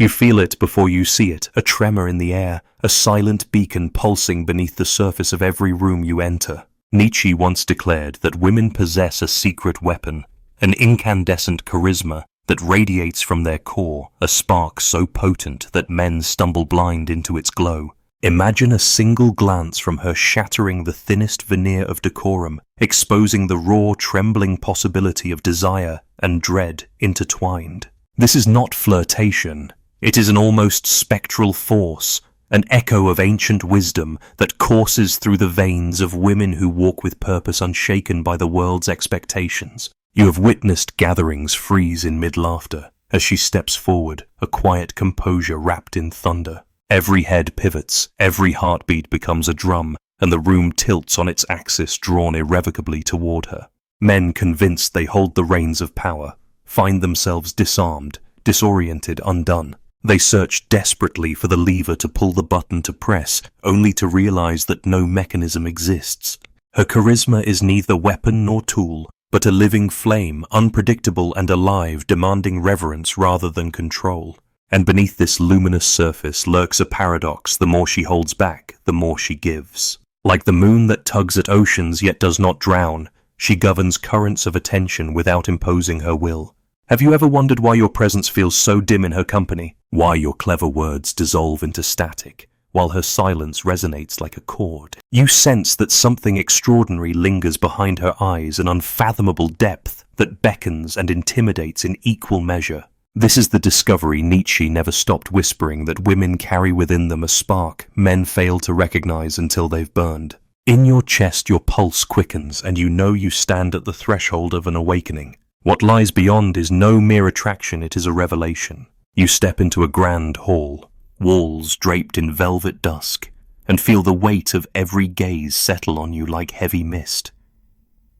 You feel it before you see it, a tremor in the air, a silent beacon pulsing beneath the surface of every room you enter. Nietzsche once declared that women possess a secret weapon, an incandescent charisma that radiates from their core, a spark so potent that men stumble blind into its glow. Imagine a single glance from her shattering the thinnest veneer of decorum, exposing the raw, trembling possibility of desire and dread intertwined. This is not flirtation. It is an almost spectral force, an echo of ancient wisdom that courses through the veins of women who walk with purpose unshaken by the world's expectations. You have witnessed gatherings freeze in mid-laughter as she steps forward, a quiet composure wrapped in thunder. Every head pivots, every heartbeat becomes a drum, and the room tilts on its axis drawn irrevocably toward her. Men convinced they hold the reins of power find themselves disarmed, disoriented, undone. They search desperately for the lever to pull the button to press, only to realize that no mechanism exists. Her charisma is neither weapon nor tool, but a living flame, unpredictable and alive, demanding reverence rather than control. And beneath this luminous surface lurks a paradox: the more she holds back, the more she gives. Like the moon that tugs at oceans yet does not drown, she governs currents of attention without imposing her will. Have you ever wondered why your presence feels so dim in her company? Why your clever words dissolve into static, while her silence resonates like a chord? You sense that something extraordinary lingers behind her eyes, an unfathomable depth that beckons and intimidates in equal measure. This is the discovery Nietzsche never stopped whispering, that women carry within them a spark men fail to recognize until they've burned. In your chest your pulse quickens, and you know you stand at the threshold of an awakening. What lies beyond is no mere attraction, it is a revelation. You step into a grand hall, walls draped in velvet dusk, and feel the weight of every gaze settle on you like heavy mist.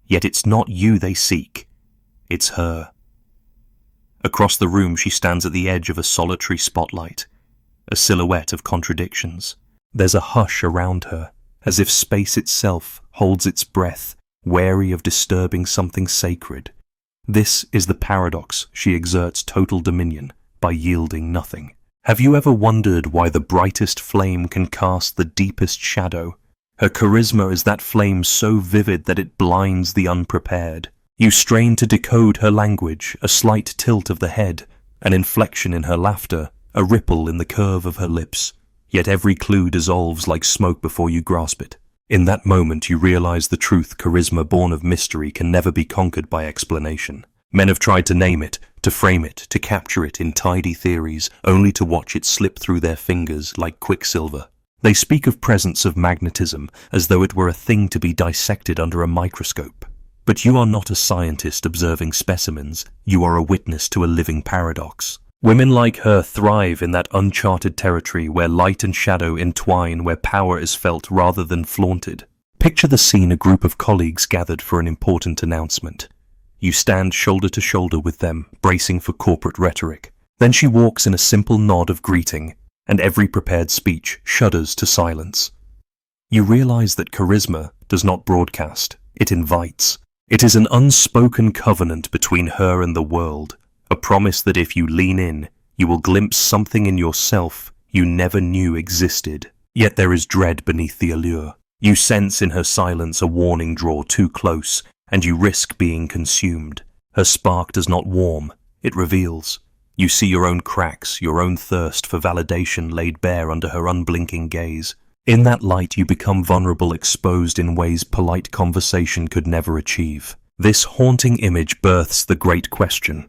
Yet it's not you they seek, it's her. Across the room she stands at the edge of a solitary spotlight, a silhouette of contradictions. There's a hush around her, as if space itself holds its breath, wary of disturbing something sacred. This is the paradox: she exerts total dominion by yielding nothing. Have you ever wondered why the brightest flame can cast the deepest shadow? Her charisma is that flame so vivid that it blinds the unprepared. You strain to decode her language, a slight tilt of the head, an inflection in her laughter, a ripple in the curve of her lips. Yet every clue dissolves like smoke before you grasp it. In that moment you realize the truth: charisma born of mystery can never be conquered by explanation. Men have tried to name it, to frame it, to capture it in tidy theories, only to watch it slip through their fingers like quicksilver. They speak of presence of magnetism as though it were a thing to be dissected under a microscope. But you are not a scientist observing specimens, you are a witness to a living paradox. Women like her thrive in that uncharted territory where light and shadow entwine, where power is felt rather than flaunted. Picture the scene: a group of colleagues gathered for an important announcement. You stand shoulder to shoulder with them, bracing for corporate rhetoric. Then she walks in a simple nod of greeting, and every prepared speech shudders to silence. You realize that charisma does not broadcast, it invites. It is an unspoken covenant between her and the world, a promise that if you lean in, you will glimpse something in yourself you never knew existed. Yet there is dread beneath the allure. You sense in her silence a warning: draw too close, and you risk being consumed. Her spark does not warm, it reveals. You see your own cracks, your own thirst for validation laid bare under her unblinking gaze. In that light you become vulnerable, exposed in ways polite conversation could never achieve. This haunting image births the great question.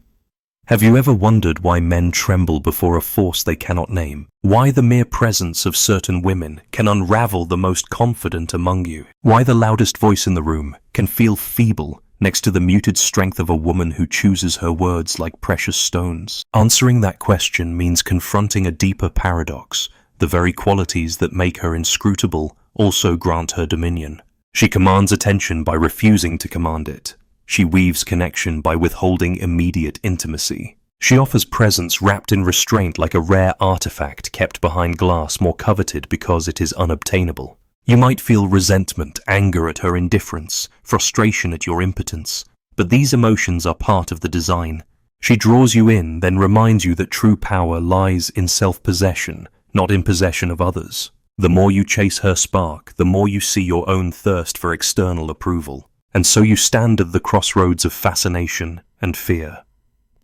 Have you ever wondered why men tremble before a force they cannot name? Why the mere presence of certain women can unravel the most confident among you? Why the loudest voice in the room can feel feeble next to the muted strength of a woman who chooses her words like precious stones? Answering that question means confronting a deeper paradox. The very qualities that make her inscrutable also grant her dominion. She commands attention by refusing to command it. She weaves connection by withholding immediate intimacy. She offers presence wrapped in restraint, like a rare artifact kept behind glass, more coveted because it is unobtainable. You might feel resentment, anger at her indifference, frustration at your impotence, but these emotions are part of the design. She draws you in, then reminds you that true power lies in self-possession, not in possession of others. The more you chase her spark, the more you see your own thirst for external approval. And so you stand at the crossroads of fascination and fear.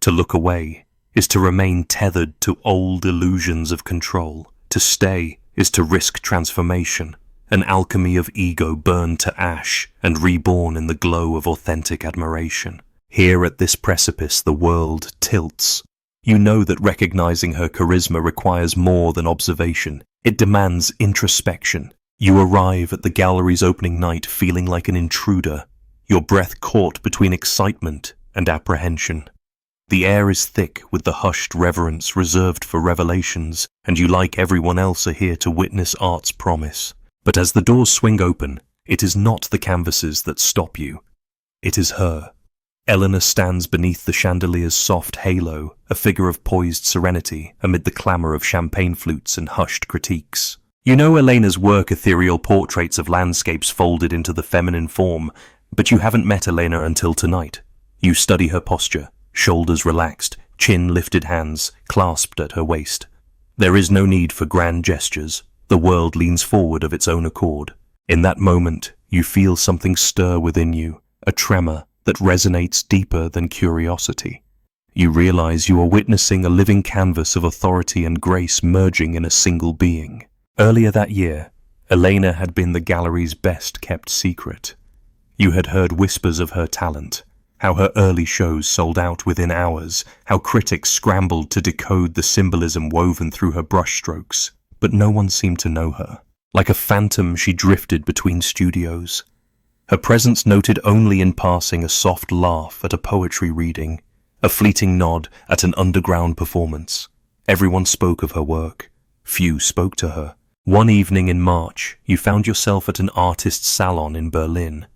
To look away is to remain tethered to old illusions of control. To stay is to risk transformation, an alchemy of ego burned to ash and reborn in the glow of authentic admiration. Here at this precipice the world tilts. You know that recognizing her charisma requires more than observation. It demands introspection. You arrive at the gallery's opening night feeling like an intruder, your breath caught between excitement and apprehension. The air is thick with the hushed reverence reserved for revelations, and you, like everyone else, are here to witness art's promise. But as the doors swing open, it is not the canvases that stop you. It is her. Eleanor stands beneath the chandelier's soft halo, a figure of poised serenity amid the clamour of champagne flutes and hushed critiques. You know Elena's work, ethereal portraits of landscapes folded into the feminine form, but you haven't met Elena until tonight. You study her posture, shoulders relaxed, chin lifted, hands clasped at her waist. There is no need for grand gestures. The world leans forward of its own accord. In that moment, you feel something stir within you, a tremor that resonates deeper than curiosity. You realize you are witnessing a living canvas of authority and grace merging in a single being. Earlier that year, Elena had been the gallery's best-kept secret. You had heard whispers of her talent, how her early shows sold out within hours, how critics scrambled to decode the symbolism woven through her brushstrokes, but no one seemed to know her. Like a phantom, she drifted between studios. Her presence noted only in passing, a soft laugh at a poetry reading, a fleeting nod at an underground performance. Everyone spoke of her work. Few spoke to her. One evening in March, you found yourself at an artist's salon in Berlin.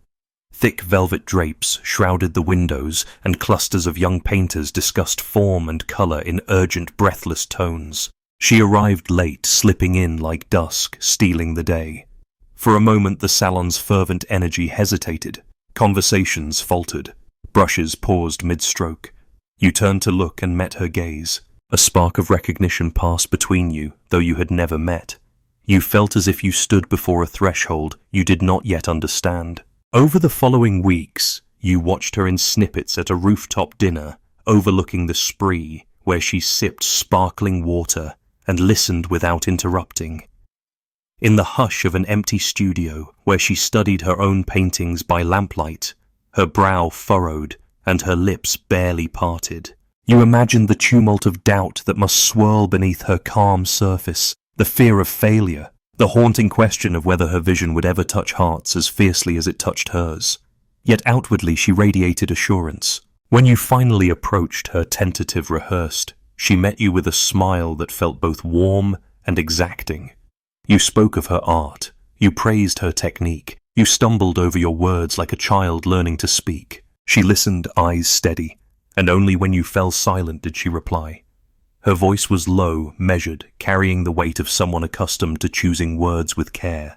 Thick velvet drapes shrouded the windows, and clusters of young painters discussed form and colour in urgent, breathless tones. She arrived late, slipping in like dusk, stealing the day. For a moment the salon's fervent energy hesitated. Conversations faltered. Brushes paused mid-stroke. You turned to look and met her gaze. A spark of recognition passed between you, though you had never met. You felt as if you stood before a threshold you did not yet understand. Over the following weeks, you watched her in snippets at a rooftop dinner overlooking the Spree, where she sipped sparkling water and listened without interrupting. In the hush of an empty studio, where she studied her own paintings by lamplight, her brow furrowed and her lips barely parted, you imagined the tumult of doubt that must swirl beneath her calm surface, the fear of failure, the haunting question of whether her vision would ever touch hearts as fiercely as it touched hers. Yet outwardly she radiated assurance. When you finally approached her tentative rehearsed, she met you with a smile that felt both warm and exacting. You spoke of her art, you praised her technique, you stumbled over your words like a child learning to speak. She listened, eyes steady, and only when you fell silent did she reply. Her voice was low, measured, carrying the weight of someone accustomed to choosing words with care.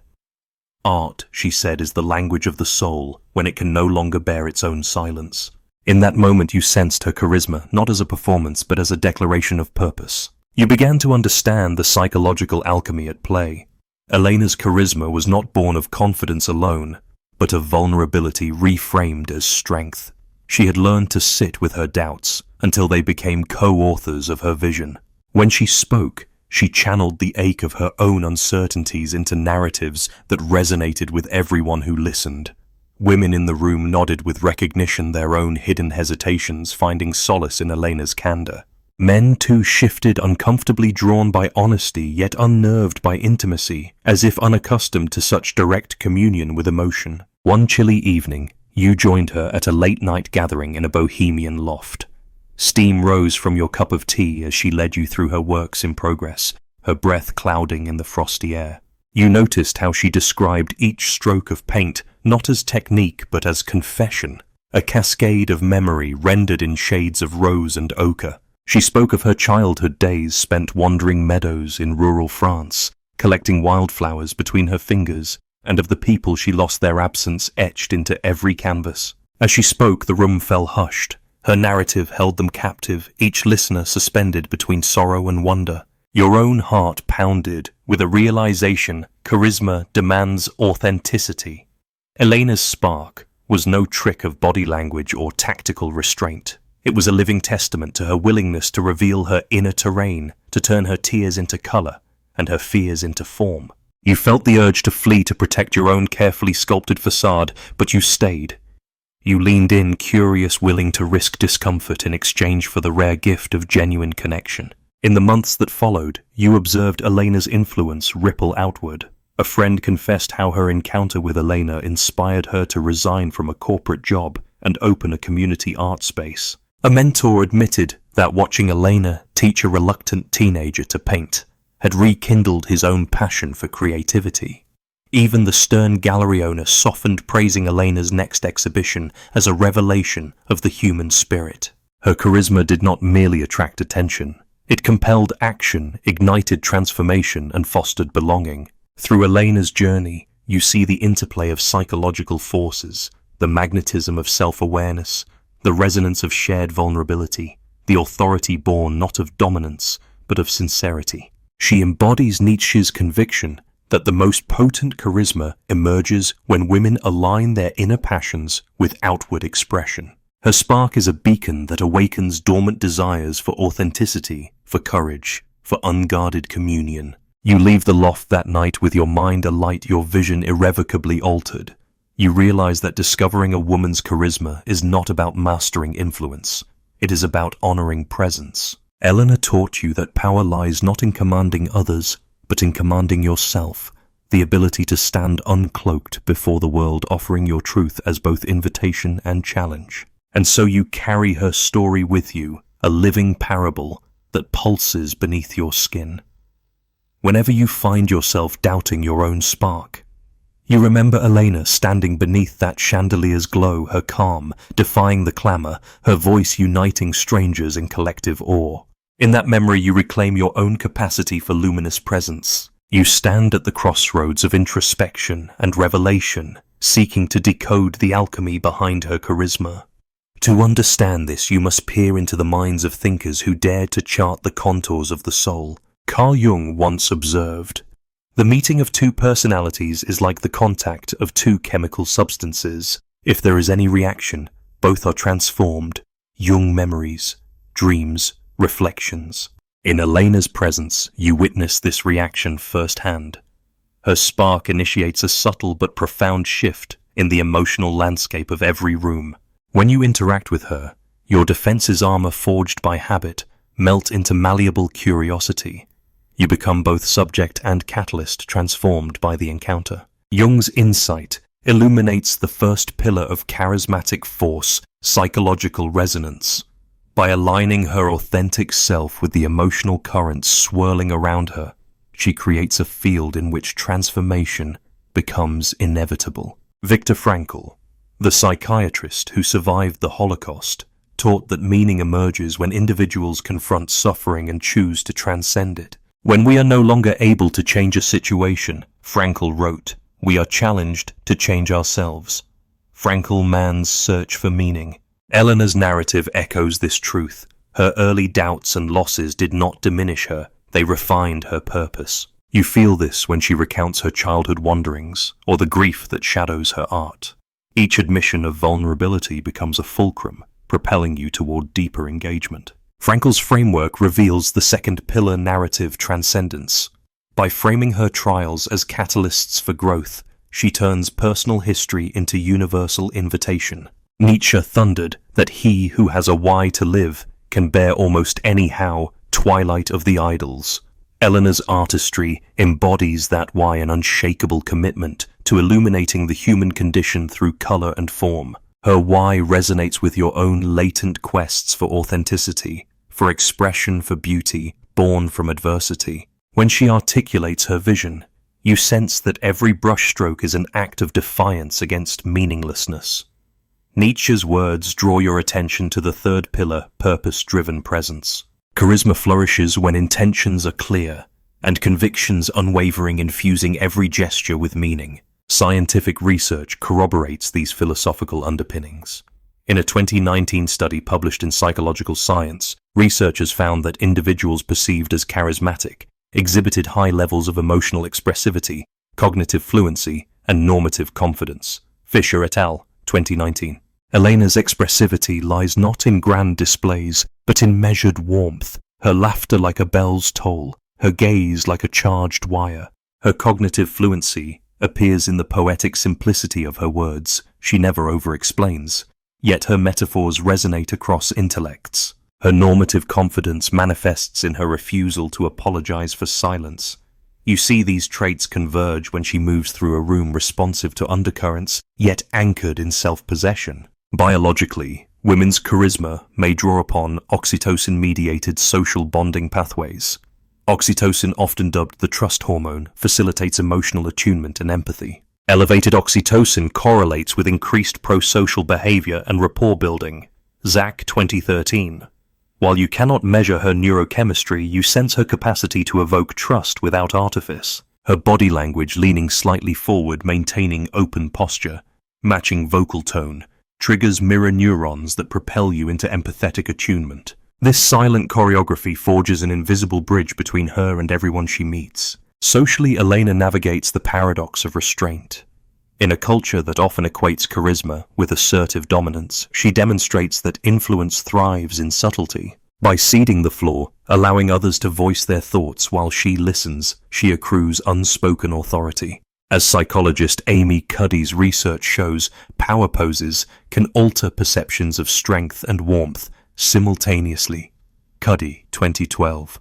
Art, she said, is the language of the soul when it can no longer bear its own silence. In that moment you sensed her charisma, not as a performance, but as a declaration of purpose. You began to understand the psychological alchemy at play. Elena's charisma was not born of confidence alone, but of vulnerability reframed as strength. She had learned to sit with her doubts until they became co-authors of her vision. When she spoke, she channeled the ache of her own uncertainties into narratives that resonated with everyone who listened. Women in the room nodded with recognition, their own hidden hesitations finding solace in Elena's candor. Men too shifted, uncomfortably drawn by honesty, yet unnerved by intimacy, as if unaccustomed to such direct communion with emotion. One chilly evening, you joined her at a late-night gathering in a bohemian loft. Steam rose from your cup of tea as she led you through her works in progress, her breath clouding in the frosty air. You noticed how she described each stroke of paint not as technique but as confession, a cascade of memory rendered in shades of rose and ochre. She spoke of her childhood days spent wandering meadows in rural France, collecting wildflowers between her fingers, and of the people she lost their absence etched into every canvas. As she spoke, the room fell hushed, Her narrative held them captive, each listener suspended between sorrow and wonder. Your own heart pounded with a realization charisma demands authenticity. Elena's spark was no trick of body language or tactical restraint. It was a living testament to her willingness to reveal her inner terrain, to turn her tears into color and her fears into form. You felt the urge to flee to protect your own carefully sculpted facade, but you stayed. You leaned in, curious, willing to risk discomfort in exchange for the rare gift of genuine connection. In the months that followed, you observed Elena's influence ripple outward. A friend confessed how her encounter with Elena inspired her to resign from a corporate job and open a community art space. A mentor admitted that watching Elena teach a reluctant teenager to paint had rekindled his own passion for creativity. Even the stern gallery owner softened, praising Elena's next exhibition as a revelation of the human spirit. Her charisma did not merely attract attention. It compelled action, ignited transformation, and fostered belonging. Through Elena's journey, you see the interplay of psychological forces, the magnetism of self-awareness, the resonance of shared vulnerability, the authority born not of dominance, but of sincerity. She embodies Nietzsche's conviction that the most potent charisma emerges when women align their inner passions with outward expression. Her spark is a beacon that awakens dormant desires for authenticity, for courage, for unguarded communion. You leave the loft that night with your mind alight, your vision irrevocably altered. You realize that discovering a woman's charisma is not about mastering influence. It is about honoring presence. Elena taught you that power lies not in commanding others, but in commanding yourself, the ability to stand uncloaked before the world, offering your truth as both invitation and challenge. And so you carry her story with you, a living parable that pulses beneath your skin. Whenever you find yourself doubting your own spark, you remember Elena standing beneath that chandelier's glow, her calm, defying the clamor, her voice uniting strangers in collective awe. In that memory you reclaim your own capacity for luminous presence. You stand at the crossroads of introspection and revelation, seeking to decode the alchemy behind her charisma. To understand this, you must peer into the minds of thinkers who dared to chart the contours of the soul. Carl Jung once observed, "The meeting of two personalities is like the contact of two chemical substances. If there is any reaction, both are transformed. Jung memories, dreams, reflections." In Elena's presence, you witness this reaction firsthand. Her spark initiates a subtle but profound shift in the emotional landscape of every room. When you interact with her, your defenses armor forged by habit melt into malleable curiosity. You become both subject and catalyst, transformed by the encounter. Jung's insight illuminates the first pillar of charismatic force, psychological resonance. By aligning her authentic self with the emotional currents swirling around her, she creates a field in which transformation becomes inevitable. Viktor Frankl, the psychiatrist who survived the Holocaust, taught that meaning emerges when individuals confront suffering and choose to transcend it. When we are no longer able to change a situation, Frankl wrote, we are challenged to change ourselves. Frankl man's search for meaning. Elena's narrative echoes this truth. Her early doubts and losses did not diminish her, they refined her purpose. You feel this when she recounts her childhood wanderings, or the grief that shadows her art. Each admission of vulnerability becomes a fulcrum, propelling you toward deeper engagement. Frankl's framework reveals the second pillar narrative transcendence. By framing her trials as catalysts for growth, she turns personal history into universal invitation. Nietzsche thundered that he who has a why to live can bear almost any how, twilight of the idols. Elena's artistry embodies that why, an unshakable commitment to illuminating the human condition through color and form. Her why resonates with your own latent quests for authenticity, for expression, for beauty, born from adversity. When she articulates her vision, you sense that every brushstroke is an act of defiance against meaninglessness. Nietzsche's words draw your attention to the third pillar, purpose-driven presence. Charisma flourishes when intentions are clear and convictions unwavering, infusing every gesture with meaning. Scientific research corroborates these philosophical underpinnings. In a 2019 study published in Psychological Science, researchers found that individuals perceived as charismatic exhibited high levels of emotional expressivity, cognitive fluency, and normative confidence. Fisher et al., 2019. Elena's expressivity lies not in grand displays, but in measured warmth, her laughter like a bell's toll, her gaze like a charged wire. Her cognitive fluency appears in the poetic simplicity of her words. She never over-explains, yet her metaphors resonate across intellects. Her normative confidence manifests in her refusal to apologize for silence. You see these traits converge when she moves through a room responsive to undercurrents, yet anchored in self-possession. Biologically, women's charisma may draw upon oxytocin-mediated social bonding pathways. Oxytocin, often dubbed the trust hormone, facilitates emotional attunement and empathy. Elevated oxytocin correlates with increased pro-social behavior and rapport building. Zach, 2013. While you cannot measure her neurochemistry, you sense her capacity to evoke trust without artifice. Her body language leaning slightly forward, maintaining open posture, matching vocal tone, triggers mirror neurons that propel you into empathetic attunement. This silent choreography forges an invisible bridge between her and everyone she meets. Socially, Elena navigates the paradox of restraint. In a culture that often equates charisma with assertive dominance, she demonstrates that influence thrives in subtlety. By ceding the floor, allowing others to voice their thoughts while she listens, she accrues unspoken authority. As psychologist Amy Cuddy's research shows, power poses can alter perceptions of strength and warmth simultaneously. Cuddy, 2012.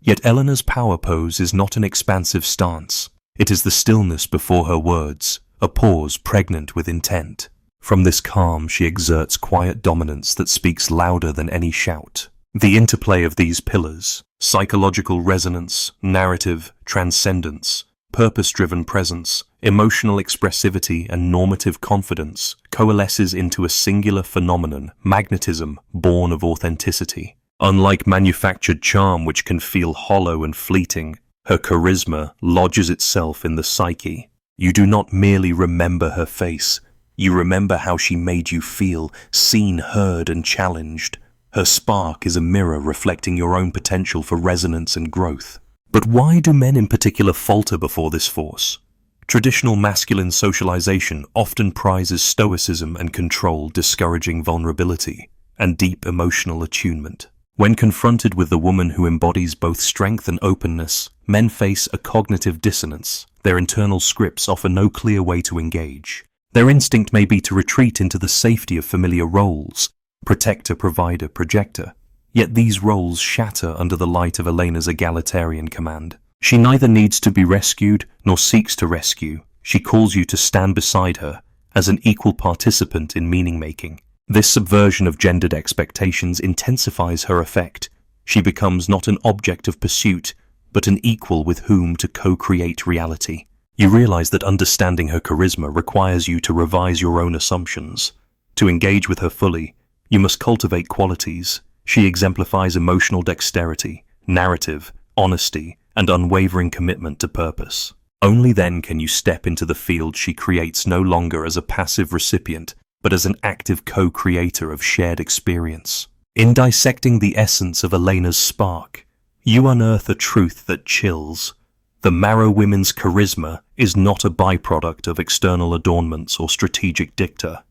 Yet Elena's power pose is not an expansive stance. It is the stillness before her words, a pause pregnant with intent. From this calm, she exerts quiet dominance that speaks louder than any shout. The interplay of these pillars, psychological resonance, narrative, transcendence, purpose-driven presence, emotional expressivity, and normative confidence, coalesces into a singular phenomenon, magnetism, born of authenticity. Unlike manufactured charm, which can feel hollow and fleeting, her charisma lodges itself in the psyche. You do not merely remember her face, you remember how she made you feel, seen, heard, and challenged. Her spark is a mirror reflecting your own potential for resonance and growth. But why do men in particular falter before this force? Traditional masculine socialization often prizes stoicism and control, discouraging vulnerability and deep emotional attunement. When confronted with the woman who embodies both strength and openness, men face a cognitive dissonance. Their internal scripts offer no clear way to engage. Their instinct may be to retreat into the safety of familiar roles, protector, provider, projector. Yet these roles shatter under the light of Elena's egalitarian command. She neither needs to be rescued nor seeks to rescue. She calls you to stand beside her as an equal participant in meaning-making. This subversion of gendered expectations intensifies her effect. She becomes not an object of pursuit, but an equal with whom to co-create reality. You realize that understanding her charisma requires you to revise your own assumptions. To engage with her fully, you must cultivate qualities. She exemplifies emotional dexterity, narrative, honesty, and unwavering commitment to purpose. Only then can you step into the field she creates, no longer as a passive recipient, but as an active co-creator of shared experience. In dissecting the essence of Elena's spark, you unearth a truth that chills. The Marrow women's charisma is not a byproduct of external adornments or strategic dicta.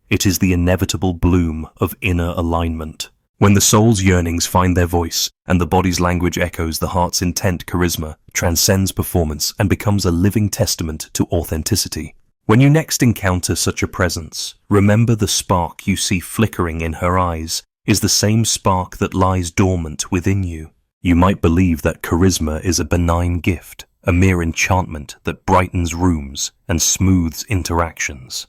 It is the inevitable bloom of inner alignment. When the soul's yearnings find their voice and the body's language echoes the heart's intent, charisma transcends performance and becomes a living testament to authenticity. When you next encounter such a presence, remember the spark you see flickering in her eyes is the same spark that lies dormant within you. You might believe that charisma is a benign gift, a mere enchantment that brightens rooms and smooths interactions.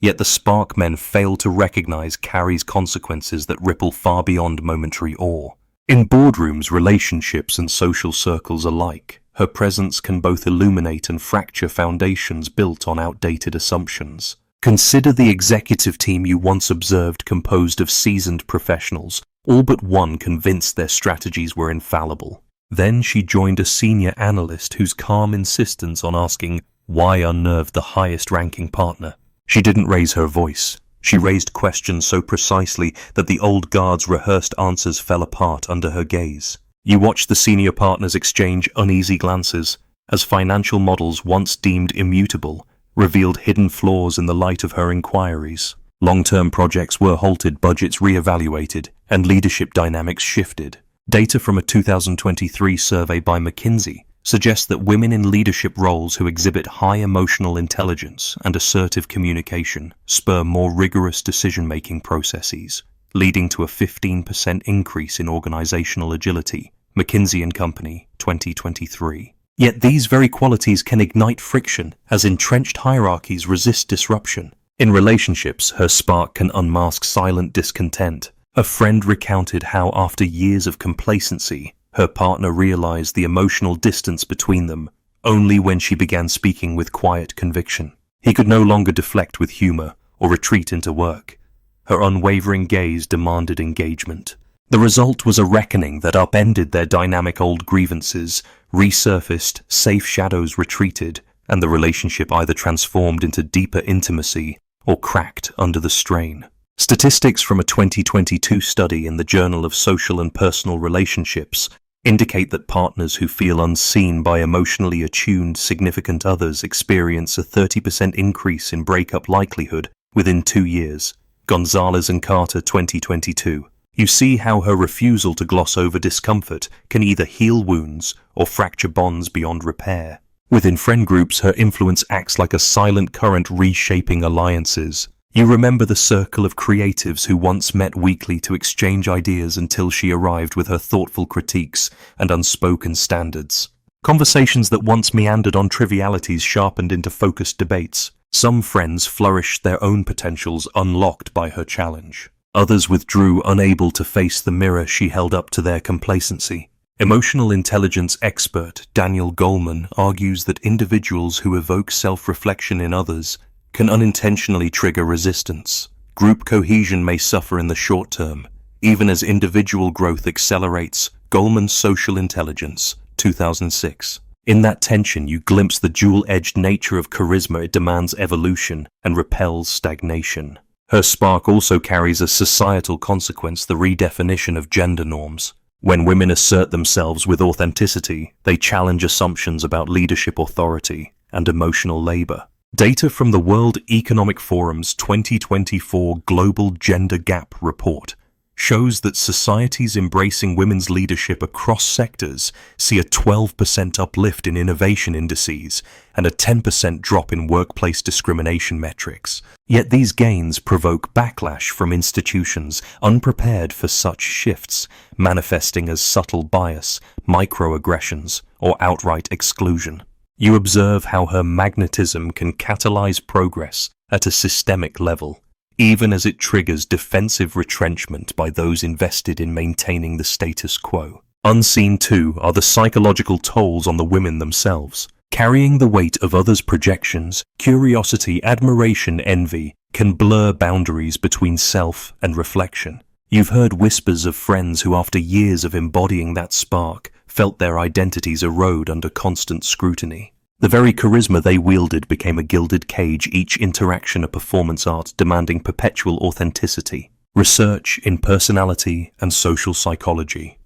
Yet the spark men fail to recognize carries consequences that ripple far beyond momentary awe. In boardrooms, relationships, and social circles alike, her presence can both illuminate and fracture foundations built on outdated assumptions. Consider the executive team you once observed composed of seasoned professionals, all but one convinced their strategies were infallible. Then she joined a senior analyst whose calm insistence on asking why unnerved the highest-ranking partner. She didn't raise her voice. She raised questions so precisely that the old guard's rehearsed answers fell apart under her gaze. You watched the senior partners exchange uneasy glances as financial models once deemed immutable revealed hidden flaws in the light of her inquiries. Long-term projects were halted, budgets re-evaluated, and leadership dynamics shifted. Data from a 2023 survey by McKinsey suggests that women in leadership roles who exhibit high emotional intelligence and assertive communication spur more rigorous decision-making processes, leading to a 15% increase in organizational agility. McKinsey & Company, 2023. Yet these very qualities can ignite friction as entrenched hierarchies resist disruption. In relationships, her spark can unmask silent discontent. A friend recounted how after years of complacency, her partner realized the emotional distance between them only when she began speaking with quiet conviction. He could no longer deflect with humor or retreat into work. Her unwavering gaze demanded engagement. The result was a reckoning that upended their dynamic old grievances, resurfaced, safe shadows retreated, and the relationship either transformed into deeper intimacy or cracked under the strain. Statistics from a 2022 study in the Journal of Social and Personal Relationships indicate that partners who feel unseen by emotionally attuned significant others experience a 30% increase in breakup likelihood within 2 years. Gonzalez and Carter, 2022. You see how her refusal to gloss over discomfort can either heal wounds or fracture bonds beyond repair. Within friend groups, her influence acts like a silent current reshaping alliances. You remember the circle of creatives who once met weekly to exchange ideas until she arrived with her thoughtful critiques and unspoken standards. Conversations that once meandered on trivialities sharpened into focused debates. Some friends flourished, their own potentials unlocked by her challenge. Others withdrew, unable to face the mirror she held up to their complacency. Emotional intelligence expert Daniel Goleman argues that individuals who evoke self-reflection in others can unintentionally trigger resistance. Group cohesion may suffer in the short term, even as individual growth accelerates. Goleman's Social Intelligence, 2006. In that tension, you glimpse the dual-edged nature of charisma. It demands evolution and repels stagnation. Her spark also carries a societal consequence, the redefinition of gender norms. When women assert themselves with authenticity, they challenge assumptions about leadership authority and emotional labor. Data from the World Economic Forum's 2024 Global Gender Gap Report shows that societies embracing women's leadership across sectors see a 12% uplift in innovation indices and a 10% drop in workplace discrimination metrics. Yet these gains provoke backlash from institutions unprepared for such shifts, manifesting as subtle bias, microaggressions, or outright exclusion. You observe how her magnetism can catalyze progress at a systemic level, even as it triggers defensive retrenchment by those invested in maintaining the status quo. Unseen, too, are the psychological tolls on the women themselves. Carrying the weight of others' projections, curiosity, admiration, envy can blur boundaries between self and reflection. You've heard whispers of friends who, after years of embodying that spark, felt their identities erode under constant scrutiny. The very charisma they wielded became a gilded cage, each interaction a performance art demanding perpetual authenticity. Research in Personality and Social Psychology.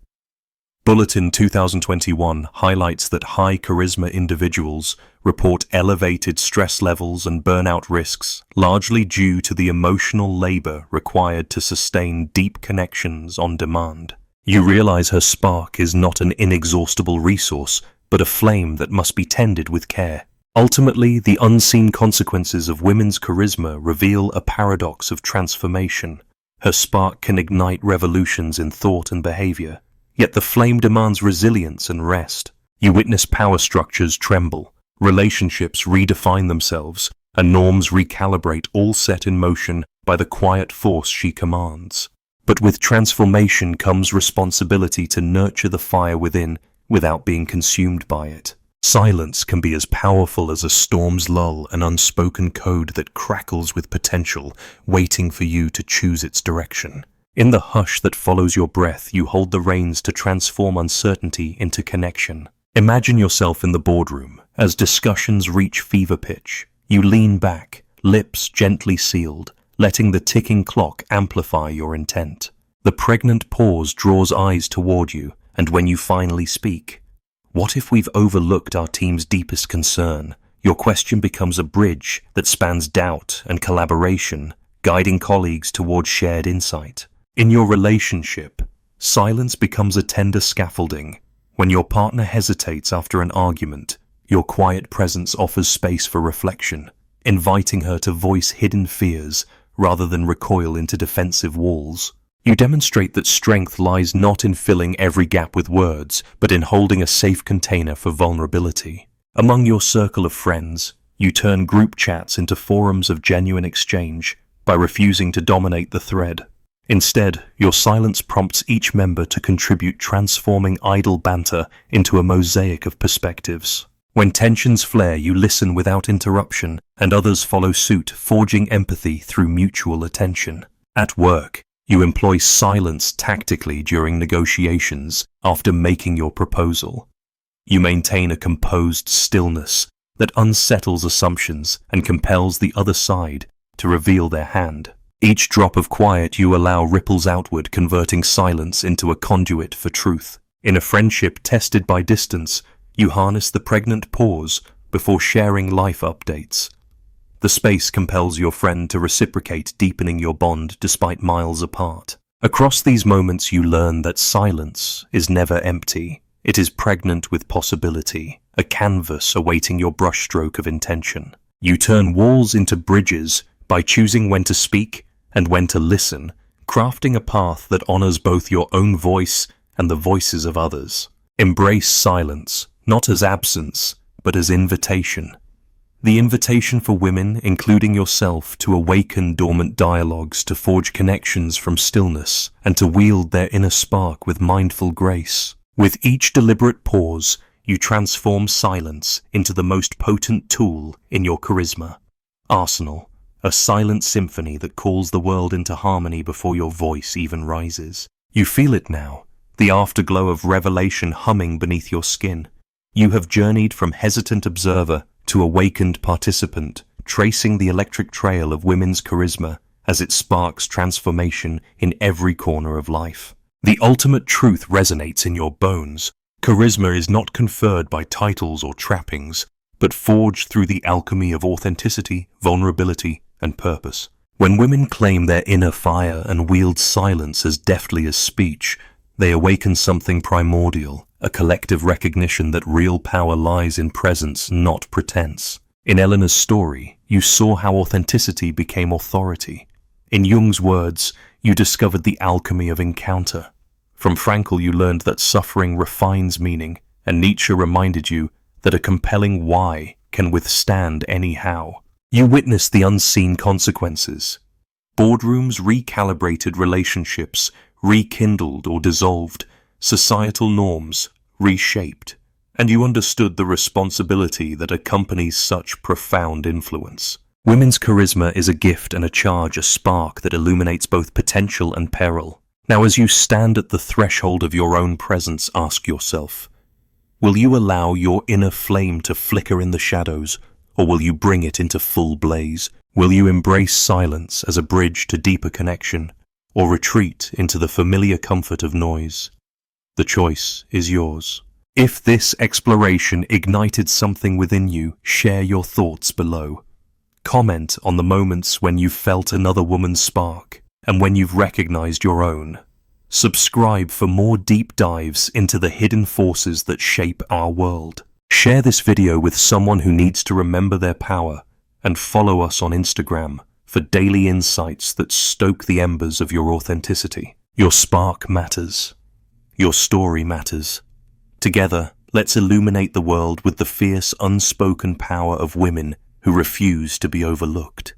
Bulletin 2021 highlights that high charisma individuals report elevated stress levels and burnout risks, largely due to the emotional labor required to sustain deep connections on demand. You realize her spark is not an inexhaustible resource, but a flame that must be tended with care. Ultimately, the unseen consequences of women's charisma reveal a paradox of transformation. Her spark can ignite revolutions in thought and behavior, yet the flame demands resilience and rest. You witness power structures tremble, relationships redefine themselves, and norms recalibrate, all set in motion by the quiet force she commands. But with transformation comes responsibility to nurture the fire within without being consumed by it. Silence can be as powerful as a storm's lull, an unspoken code that crackles with potential, waiting for you to choose its direction. In the hush that follows your breath, you hold the reins to transform uncertainty into connection. Imagine yourself in the boardroom. As discussions reach fever pitch, you lean back, lips gently sealed, letting the ticking clock amplify your intent. The pregnant pause draws eyes toward you, and when you finally speak, "What if we've overlooked our team's deepest concern?" Your question becomes a bridge that spans doubt and collaboration, guiding colleagues towards shared insight. In your relationship, silence becomes a tender scaffolding. When your partner hesitates after an argument, your quiet presence offers space for reflection, inviting her to voice hidden fears rather than recoil into defensive walls. You demonstrate that strength lies not in filling every gap with words, but in holding a safe container for vulnerability. Among your circle of friends, you turn group chats into forums of genuine exchange by refusing to dominate the thread. Instead, your silence prompts each member to contribute, transforming idle banter into a mosaic of perspectives. When tensions flare, you listen without interruption, and others follow suit, forging empathy through mutual attention. At work, you employ silence tactically during negotiations after making your proposal. You maintain a composed stillness that unsettles assumptions and compels the other side to reveal their hand. Each drop of quiet you allow ripples outward, converting silence into a conduit for truth. In a friendship tested by distance, you harness the pregnant pause before sharing life updates. The space compels your friend to reciprocate, deepening your bond despite miles apart. Across these moments, you learn that silence is never empty. It is pregnant with possibility, a canvas awaiting your brushstroke of intention. You turn walls into bridges by choosing when to speak and when to listen, crafting a path that honors both your own voice and the voices of others. Embrace silence, not as absence, but as invitation. The invitation for women, including yourself, to awaken dormant dialogues, to forge connections from stillness, and to wield their inner spark with mindful grace. With each deliberate pause, you transform silence into the most potent tool in your charisma arsenal, a silent symphony that calls the world into harmony before your voice even rises. You feel it now, the afterglow of revelation humming beneath your skin. You have journeyed from hesitant observer to awakened participant, tracing the electric trail of women's charisma as it sparks transformation in every corner of life. The ultimate truth resonates in your bones. Charisma is not conferred by titles or trappings, but forged through the alchemy of authenticity, vulnerability, and purpose. When women claim their inner fire and wield silence as deftly as speech, they awaken something primordial, a collective recognition that real power lies in presence, not pretense. In Eleanor's story, you saw how authenticity became authority. In Jung's words, you discovered the alchemy of encounter. From Frankl, you learned that suffering refines meaning, and Nietzsche reminded you that a compelling why can withstand any how. You witnessed the unseen consequences. Boardrooms recalibrated relationships, rekindled or dissolved, societal norms reshaped, and you understood the responsibility that accompanies such profound influence. Women's charisma is a gift and a charge, a spark that illuminates both potential and peril. Now, as you stand at the threshold of your own presence, ask yourself, will you allow your inner flame to flicker in the shadows, or will you bring it into full blaze? Will you embrace silence as a bridge to deeper connection, or retreat into the familiar comfort of noise? The choice is yours. If this exploration ignited something within you, share your thoughts below. Comment on the moments when you've felt another woman's spark and when you've recognized your own. Subscribe for more deep dives into the hidden forces that shape our world. Share this video with someone who needs to remember their power, and follow us on Instagram for daily insights that stoke the embers of your authenticity. Your spark matters. Your story matters. Together, let's illuminate the world with the fierce, unspoken power of women who refuse to be overlooked.